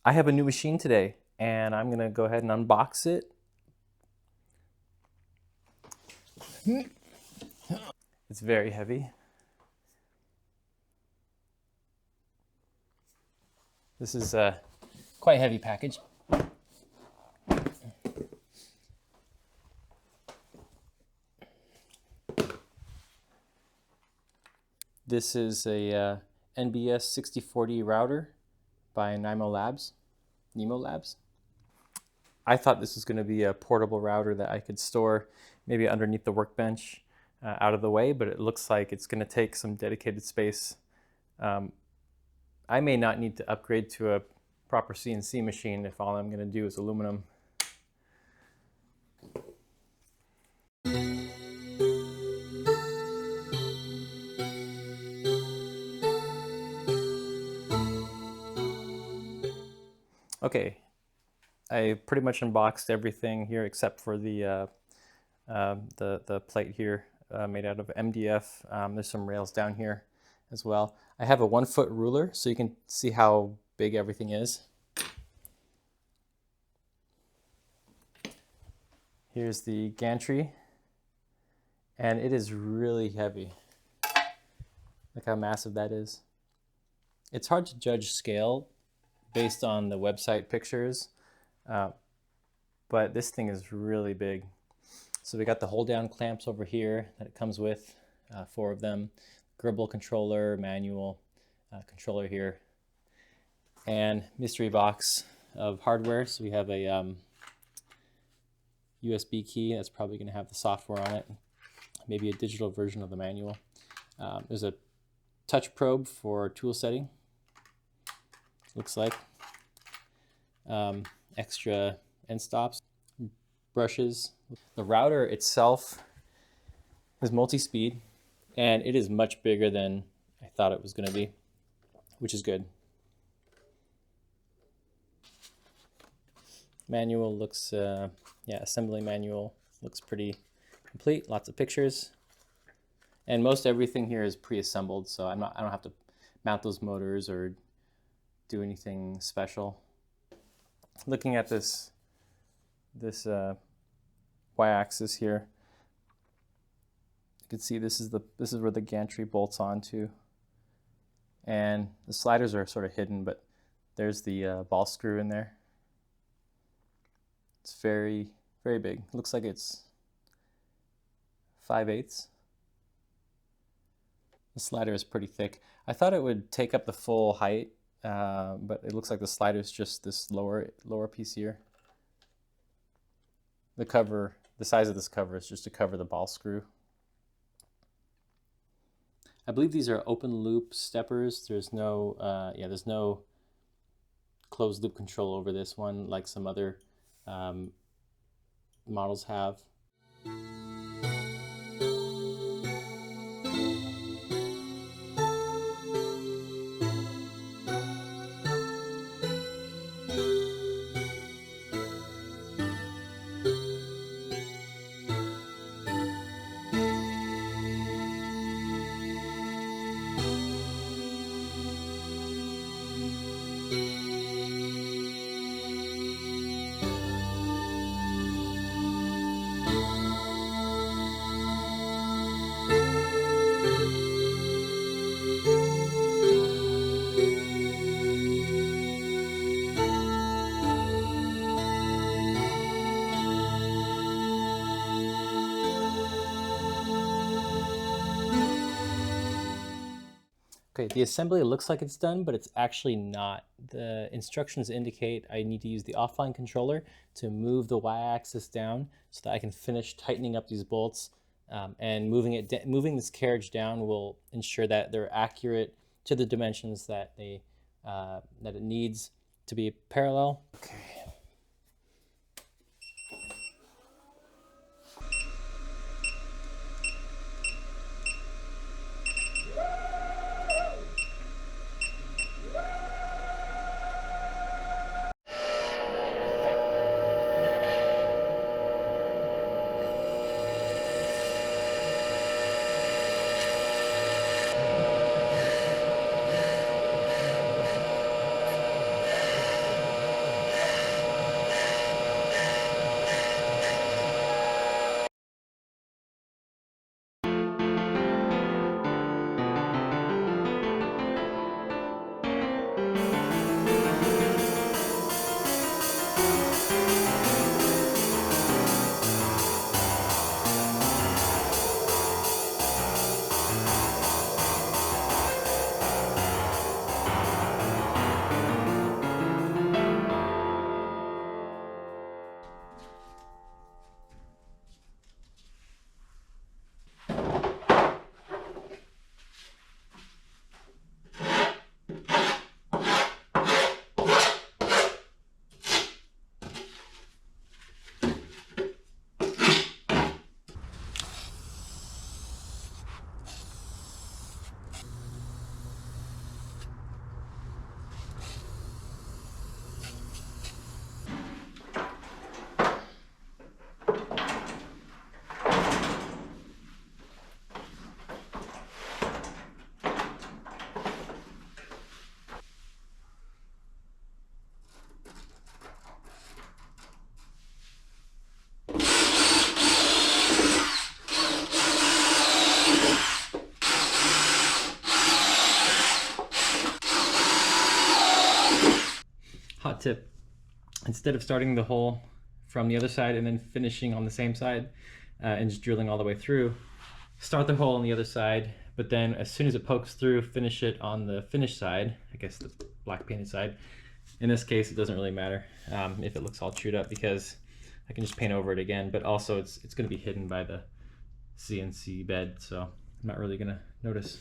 I have a new machine today, and I'm gonna go ahead and unbox it. It's very heavy. This is a quite heavy package. This is a NBS-6040 router by NymoLabs. I thought this was going to be a portable router that I could store maybe underneath the workbench out of the way, but it looks like it's going to take some dedicated space. I may not need to upgrade to a proper CNC machine if all I'm going to do is aluminum. Okay, I pretty much unboxed everything here except for the plate here made out of MDF. There's some rails down here as well. I have a 1 foot ruler so you can see how big everything is. Here's the gantry, and it is really heavy. Look how massive that is. It's hard to judge scale based on the website pictures, but this thing is really big. So we got the hold down clamps over here that it comes with, 4 of them, Gerbil controller, manual controller here, and mystery box of hardware. So we have a USB key that's probably going to have the software on it, maybe a digital version of the manual. There's a touch probe for tool setting, looks like. Extra end stops, brushes. The router itself is multi-speed, and it is much bigger than I thought it was going to be, which is good. Manual looks, assembly manual looks pretty complete. Lots of pictures, and most everything here is pre-assembled, so I don't have to mount those motors or do anything special. Looking at this y-axis here, you can see this is where the gantry bolts onto, and the sliders are sort of hidden, but there's the ball screw in there. It's very, very big. It looks like it's 5/8. The slider is pretty thick. I thought it would take up the full height, but it looks like the slider is just this lower piece here. The cover, the size of this cover is just to cover the ball screw. I believe these are open loop steppers. There's no, there's no closed loop control over this one like some other models have. Okay, the assembly looks like it's done, but it's actually not. The instructions indicate I need to use the offline controller to move the y-axis down so that I can finish tightening up these bolts, and moving this carriage down will ensure that they're accurate to the dimensions that it needs to be parallel. Okay. hot tip. Instead of starting the hole from the other side and then finishing on the same side and just drilling all the way through, start the hole on the other side, but then as soon as it pokes through, finish it on the finished side, I guess the black painted side. In this case, it doesn't really matter if it looks all chewed up, because I can just paint over it again, but also it's going to be hidden by the CNC bed, so I'm not really going to notice.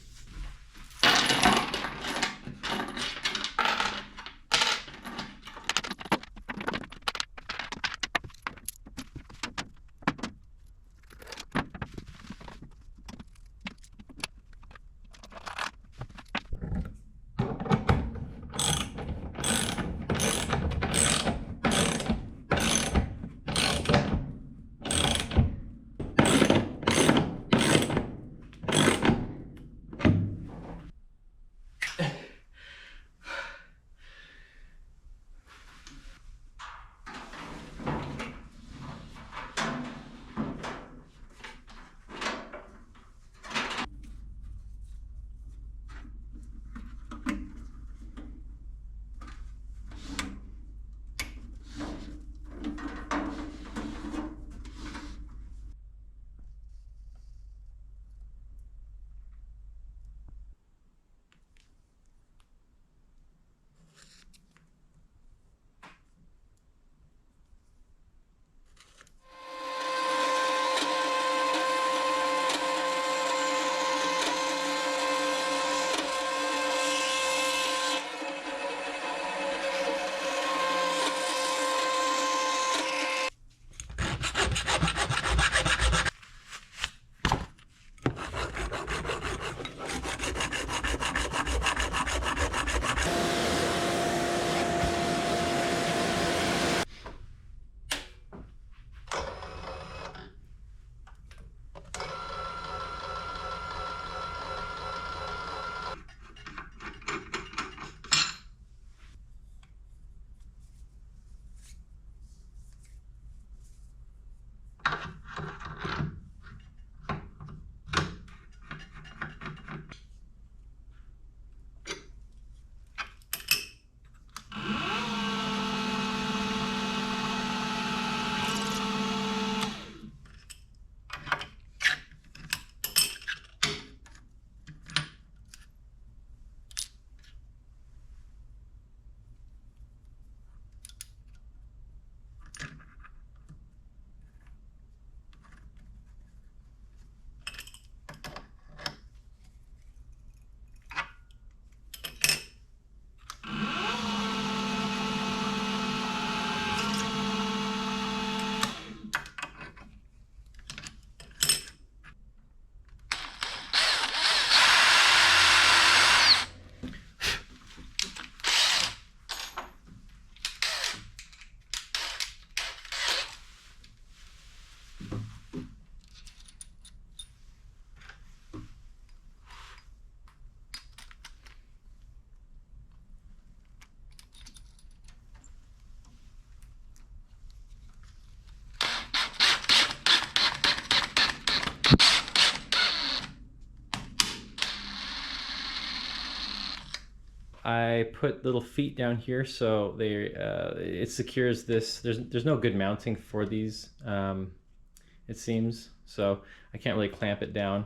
I put little feet down here so they it secures this. There's no good mounting for these, it seems, so I can't really clamp it down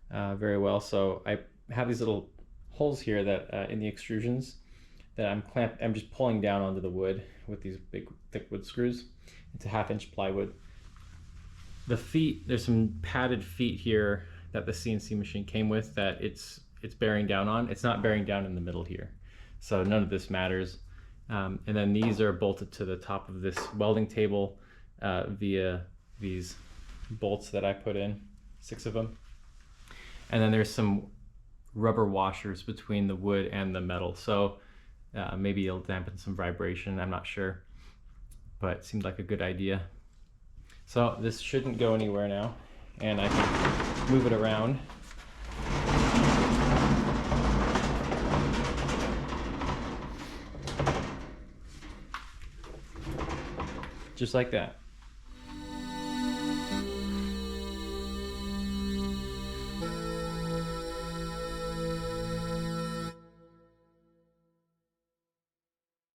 very well. So I have these little holes here that in the extrusions that I'm just pulling down onto the wood with these big thick wood screws. It's a 1/2-inch plywood. The feet, there's some padded feet here that the CNC machine came with that it's bearing down on. It's not bearing down in the middle here, so none of this matters. And then these are bolted to the top of this welding table via these bolts that I put in, 6 of them. And then there's some rubber washers between the wood and the metal, so maybe it'll dampen some vibration, I'm not sure, but it seemed like a good idea. So this shouldn't go anywhere now, and I can move it around. Just like that.